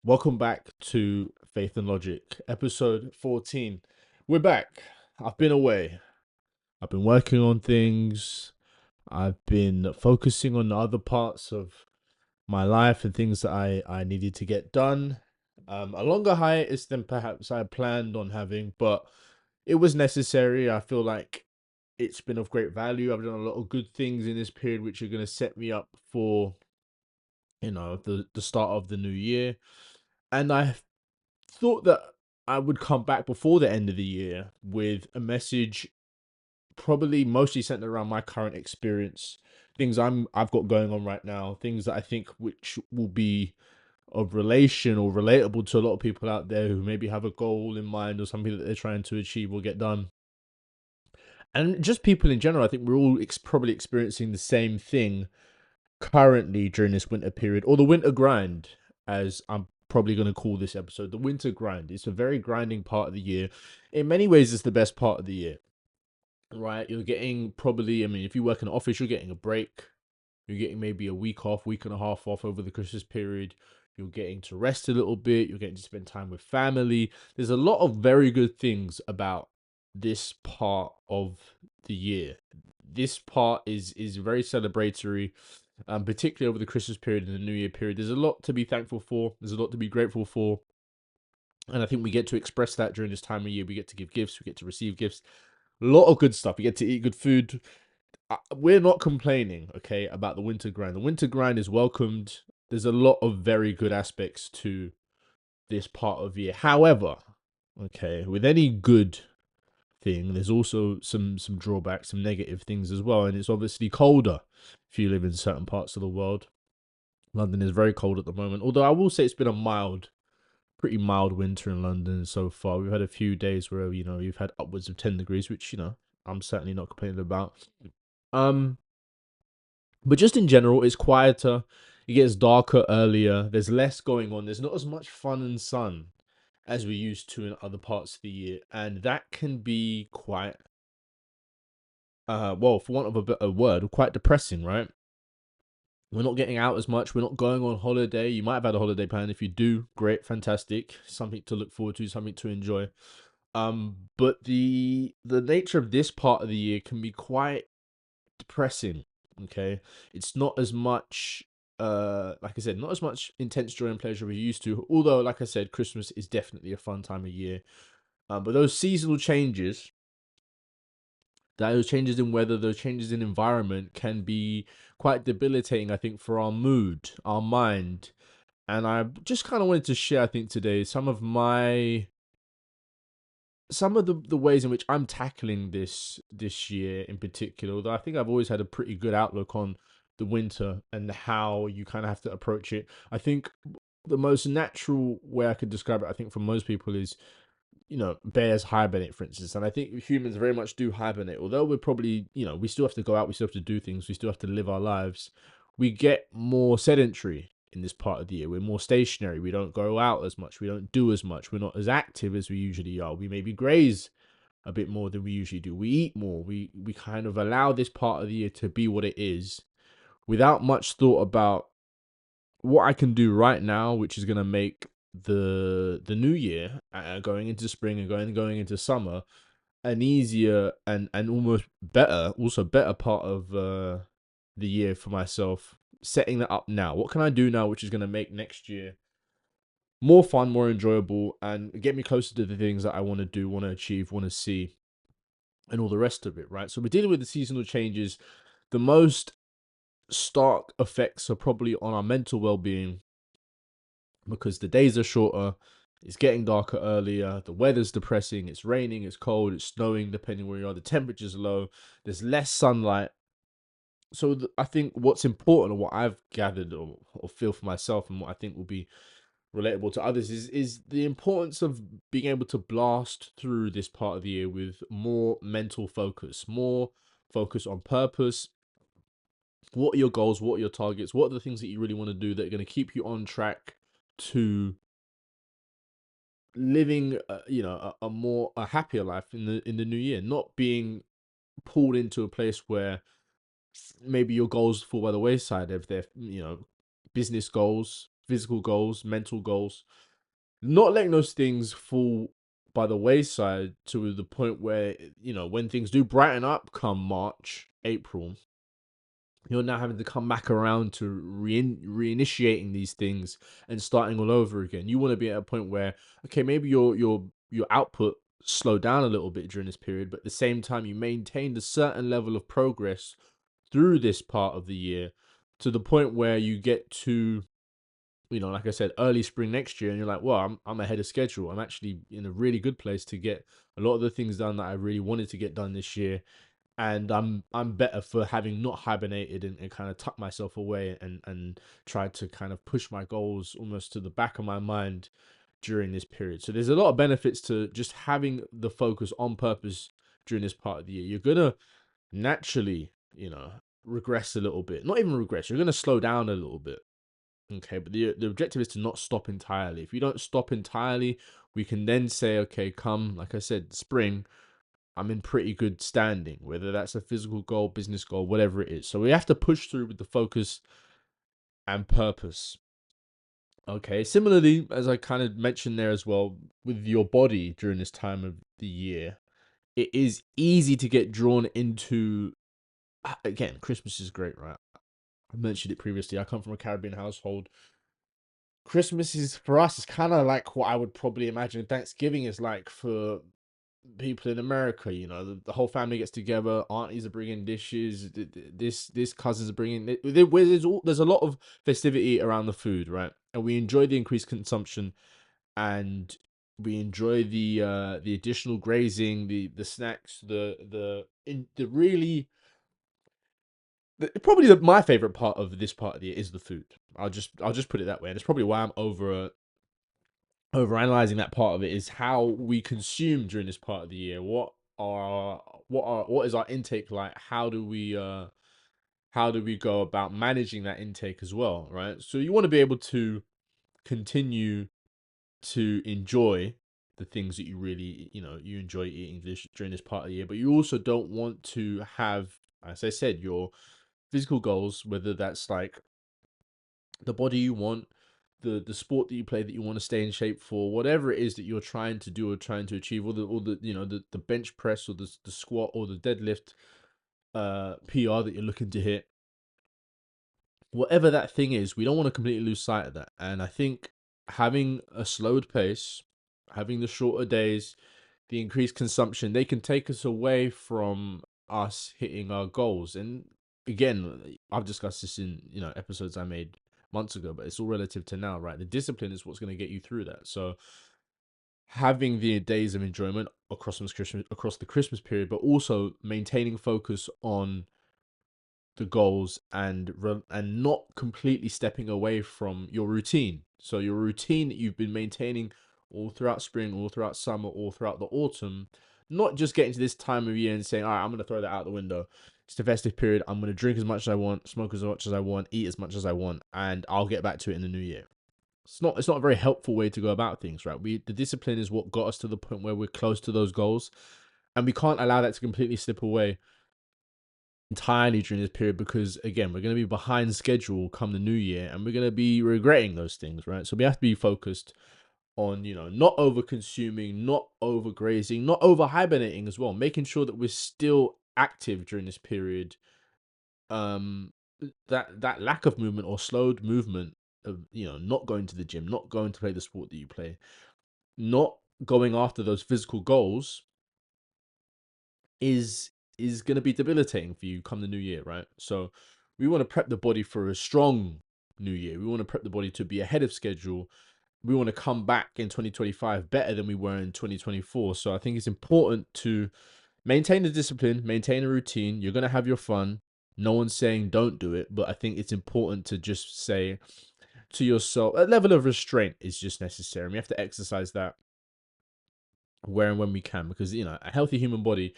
Welcome back to Faith and Logic, episode 14. We're back. I've been away. I've been working on things. I've been focusing on other parts of my life and things that I needed to get done. A longer hiatus than perhaps I planned on having, but it was necessary. I feel like it's been of great value. I've done a lot of good things in this period, which are going to set me up for, the start of the new year. And I thought that I would come back before the end of the year with a message probably mostly centered around my current experience, things I've got going on right now, things that I think which will be of relation or relatable to a lot of people out there who maybe have a goal in mind or something that they're trying to achieve or get done. And just people in general, I think we're all probably experiencing the same thing currently during this winter period, or the winter grind, as I'm probably going to call this episode. The winter grind. It's a very grinding part of the year. In many ways, it's the best part of the year, right? You're getting probably, I mean, if you work in an office, you're getting a break. You're getting maybe a week off, week and a half off over the Christmas period. You're getting to rest a little bit. You're getting to spend time with family. There's a lot of very good things about this part of the year. This part is very celebratory, particularly over the Christmas period and the New Year period. There's a lot to be thankful for. There's a lot to be grateful for. And I think we get to express that during this time of year. We get to give gifts. We get to receive gifts. A lot of good stuff. We get to eat good food. We're not complaining, okay, about the winter grind. The winter grind is welcomed. There's a lot of very good aspects to this part of the year. However, okay, with any good thing, there's also some drawbacks, some negative things as well. And it's obviously colder if you live in certain parts of the world. London is very cold at the moment. Although I will say it's been pretty mild winter in London so far. We've had a few days where you've had upwards of 10 degrees, which I'm certainly not complaining about. Um, but just in general, it's quieter. It gets darker earlier. There's less going on. There's not as much fun and sun as we used to in other parts of the year, and that can be quite, well, for want of a better word, quite depressing, right? We're not getting out as much. We're not going on holiday. You might have had a holiday plan. If you do, great, fantastic. Something to look forward to, something to enjoy. But the nature of this part of the year can be quite depressing. Okay, it's not as much. Like I said, not as much intense joy and pleasure we used to. Although, like I said, Christmas is definitely a fun time of year. But those seasonal changes, those changes in weather, those changes in environment can be quite debilitating, I think, for our mood, our mind. And I just kind of wanted to share, I think, today some of the ways in which I'm tackling this year in particular. Although I think I've always had a pretty good outlook on the winter and how you kind of have to approach it. I think the most natural way I could describe it, I think, for most people is bears hibernate, for instance. And I think humans very much do hibernate. Although we're probably, we still have to go out, we still have to do things, we still have to live our lives. We get more sedentary in this part of the year. We're more stationary. We don't go out as much. We don't do as much. We're not as active as we usually are. We maybe graze a bit more than we usually do. We eat more. We kind of allow this part of the year to be what it is without much thought about what I can do right now, which is going to make the new year, going into spring and going into summer, an easier and almost better, also better part of the year for myself. Setting that up now. What can I do now, which is going to make next year more fun, more enjoyable, and get me closer to the things that I want to do, want to achieve, want to see, and all the rest of it, right? So we're dealing with the seasonal changes. The most stark effects are probably on our mental well-being because the days are shorter, it's getting darker earlier, the weather's depressing, it's raining, it's cold, it's snowing, depending where you are, the temperature's low, there's less sunlight. So I think what's important, or what I've gathered or feel for myself, and what I think will be relatable to others, is the importance of being able to blast through this part of the year with more mental focus, more focus on purpose. What are your goals? What are your targets? What are the things that you really want to do that are going to keep you on track to living a more a happier life in the new year, not being pulled into a place where maybe your goals fall by the wayside if they're business goals, physical goals, mental goals, not letting those things fall by the wayside to the point where, when things do brighten up come March, April, you're now having to come back around to reinitiating these things and starting all over again. You want to be at a point where, okay, maybe your output slowed down a little bit during this period, but at the same time you maintained a certain level of progress through this part of the year, to the point where you get to, like I said, early spring next year, and you're like, well, I'm ahead of schedule. I'm actually in a really good place to get a lot of the things done that I really wanted to get done this year, and I'm better for having not hibernated and kind of tucked myself away and tried to kind of push my goals almost to the back of my mind during this period. So there's a lot of benefits to just having the focus on purpose during this part of the year. You're gonna naturally, regress a little bit. Not even regress. You're gonna slow down a little bit. Okay, but the objective is to not stop entirely. If you don't stop entirely, we can then say, okay, come, like I said, spring, I'm in pretty good standing, whether that's a physical goal, business goal, whatever it is. So we have to push through with the focus and purpose. Okay, similarly, as I kind of mentioned there as well, with your body during this time of the year, it is easy to get drawn into, again, Christmas is great, right? I mentioned it previously. I come from a Caribbean household. Christmas is, for us, is kind of like what I would probably imagine Thanksgiving is like for people in America. The whole family gets together. Aunties are bringing dishes. This cousins are bringing. There's a lot of festivity around the food, right? And we enjoy the increased consumption, and we enjoy the additional grazing, the snacks, the really. Probably my favorite part of this part of the year is the food. I'll just put it that way, and it's probably why I'm over analyzing that part of it, is how we consume during this part of the year. What is our intake like? How do we go about managing that intake as well, right? So you want to be able to continue to enjoy the things that you really, you enjoy eating during this part of the year, but you also don't want to have, as I said, your physical goals, whether that's like the body you want, the sport that you play that you want to stay in shape for, whatever it is that you're trying to do or trying to achieve, or the bench press or the squat or the deadlift PR that you're looking to hit, whatever that thing is, we don't want to completely lose sight of that. And I think having a slowed pace, having the shorter days, the increased consumption, they can take us away from us hitting our goals. And again, I've discussed this in episodes I made months ago, but it's all relative to now, right? The discipline is what's going to get you through that. So having the days of enjoyment across the Christmas period, but also maintaining focus on the goals and not completely stepping away from your routine. So your routine that you've been maintaining all throughout spring, all throughout summer, all throughout the autumn, not just getting to this time of year and saying, all right, I'm going to throw that out the window. It's the festive period. I'm going to drink as much as I want, smoke as much as I want, eat as much as I want, and I'll get back to it in the new year. It's not a very helpful way to go about things, right? The discipline is what got us to the point where we're close to those goals, and we can't allow that to completely slip away entirely during this period, because again, we're going to be behind schedule come the new year, and we're going to be regretting those things, right? So we have to be focused on not over consuming, not over grazing, not over hibernating as well, making sure that we're still active during this period. That lack of movement or slowed movement of not going to the gym, not going to play the sport that you play, not going after those physical goals is going to be debilitating for you come the new year, right? So we want to prep the body for a strong new year. We want to prep the body to be ahead of schedule. We want to come back in 2025 better than we were in 2024. So I think it's important to maintain the discipline, maintain a routine. You're going to have your fun. No one's saying don't do it, but I think it's important to just say to yourself, a level of restraint is just necessary. We have to exercise that where and when we can, because a healthy human body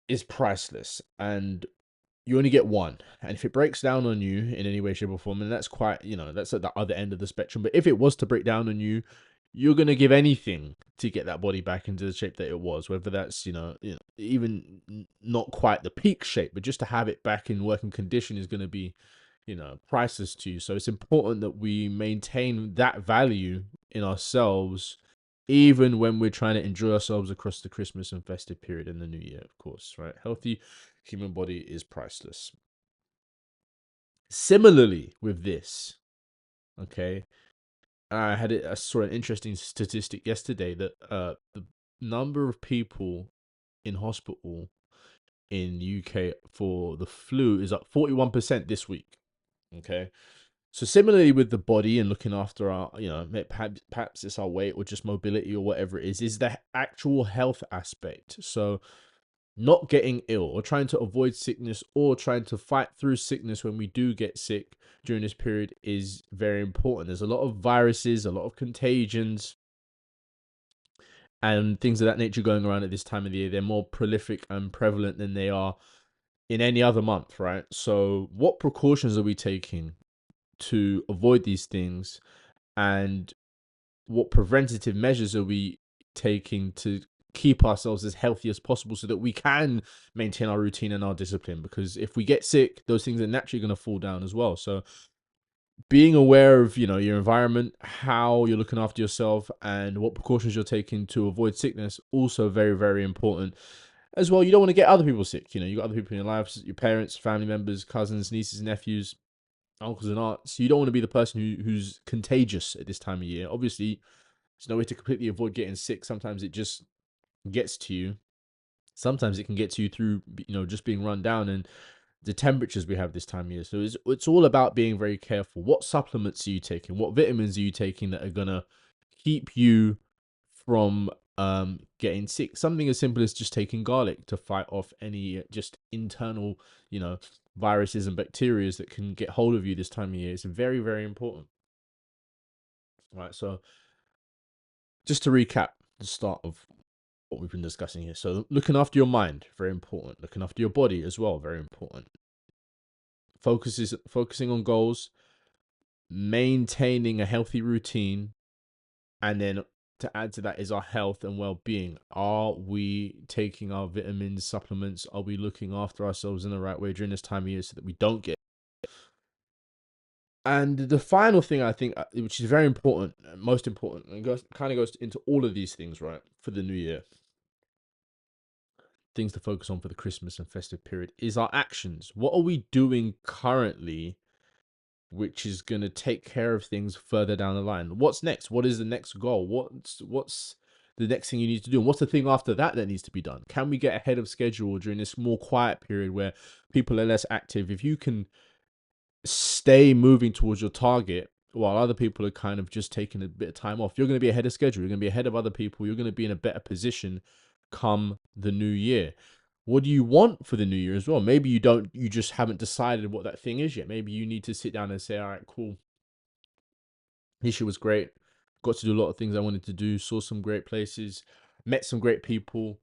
is priceless, and you only get one. And if it breaks down on you in any way, shape, or form, and that's quite, that's at the other end of the spectrum. But if it was to break down on you, you're gonna give anything to get that body back into the shape that it was. Whether that's even not quite the peak shape, but just to have it back in working condition is gonna be priceless to you. So it's important that we maintain that value in ourselves, even when we're trying to enjoy ourselves across the Christmas and festive period and the new year, of course, right? Healthy human body is priceless. Similarly with this, okay, I saw an interesting statistic yesterday that the number of people in hospital in the UK for the flu is up 41% this week. Okay. So similarly with the body and looking after our, perhaps it's our weight or just mobility or whatever it is the actual health aspect. So not getting ill or trying to avoid sickness or trying to fight through sickness when we do get sick during this period is very important. There's a lot of viruses, a lot of contagions, and things of that nature going around at this time of the year. They're more prolific and prevalent than they are in any other month, right? So what precautions are we taking to avoid these things, and what preventative measures are we taking to keep ourselves as healthy as possible so that we can maintain our routine and our discipline? Because if we get sick, those things are naturally going to fall down as well. So being aware of your environment, how you're looking after yourself, and what precautions you're taking to avoid sickness, also very, very important as well. You don't want to get other people sick. You got other people in your lives, your parents, family members, cousins, nieces, nephews, uncles and aunts. You don't want to be the person who's contagious at this time of year. Obviously, there's no way to completely avoid getting sick. Sometimes it just gets to you. Sometimes it can get to you through just being run down and the temperatures we have this time of year. So it's all about being very careful. What supplements are you taking? What vitamins are you taking that are gonna keep you from getting sick? Something as simple as just taking garlic to fight off any just internal viruses and bacteria that can get hold of you this time of year. It's very, very important. Right. So just to recap the start of what we've been discussing here. So looking after your mind, very important. Looking after your body as well, very important. Focusing on goals, maintaining a healthy routine, and then to add to that is our health and well-being. Are we taking our vitamins, supplements? Are we looking after ourselves in the right way during this time of year so that we don't get? And the final thing I think, which is very important, most important, and goes into all of these things, right, for the new year, things to focus on for the Christmas and festive period, is our actions. What are we doing currently which is going to take care of things further down the line? What's next? What is the next goal? What's the next thing you need to do? And what's the thing after that that needs to be done? Can we get ahead of schedule during this more quiet period where people are less active? If you can stay moving towards your target while other people are kind of just taking a bit of time off, you're going to be ahead of schedule. You're going to be ahead of other people. You're going to be in a better position come the new year. What do you want for the new year as well? Maybe you just haven't decided what that thing is yet. Maybe you need to sit down and say, all right, cool. This year was great. Got to do a lot of things I wanted to do. Saw some great places, met some great people,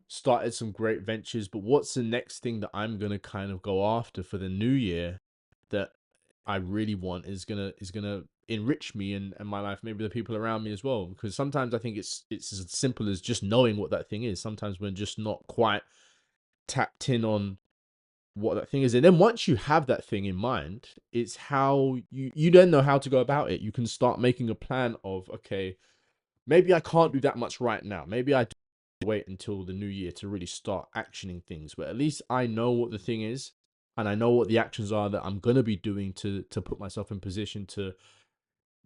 started some great ventures. But what's the next thing that I'm going to kind of go after for the new year that I really want is gonna enrich me and my life, maybe the people around me as well? Because sometimes I think it's as simple as just knowing what that thing is. Sometimes we're just not quite tapped in on what that thing is, and then once you have that thing in mind, it's how you then know how to go about it. You can start making a plan of, okay, maybe I can't do that much right now. Maybe I do wait until the new year to really start actioning things, but at least I know what the thing is and I know what the actions are that I'm going to be doing to put myself in position to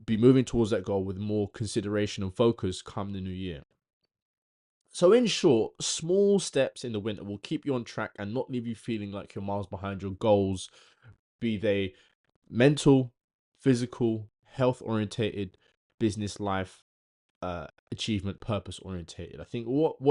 be moving towards that goal with more consideration and focus come the new year. So in short, small steps in the winter will keep you on track and not leave you feeling like you're miles behind your goals, be they mental, physical, health orientated, business life, achievement, purpose orientated. I think what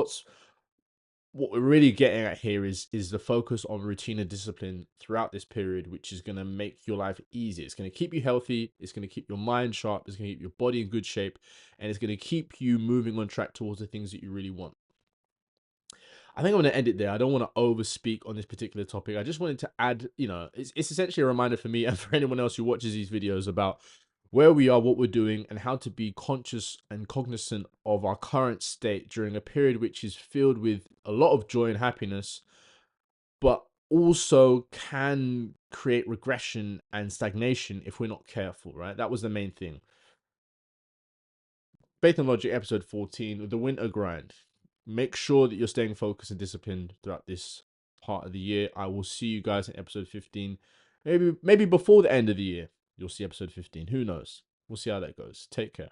we're really getting at here is the focus on routine and discipline throughout this period, which is going to make your life easier. It's going to keep you healthy. It's going to keep your mind sharp. It's going to keep your body in good shape, and it's going to keep you moving on track towards the things that you really want. I think I'm going to end it there. I don't want to overspeak on this particular topic. I just wanted to add, it's essentially a reminder for me and for anyone else who watches these videos about where we are, what we're doing, and how to be conscious and cognizant of our current state during a period which is filled with a lot of joy and happiness, but also can create regression and stagnation if we're not careful, right? That was the main thing. Faith and Logic, episode 14, the winter grind. Make sure that you're staying focused and disciplined throughout this part of the year. I will see you guys in episode 15. Maybe before the end of the year, you'll see episode 15. Who knows? We'll see how that goes. Take care.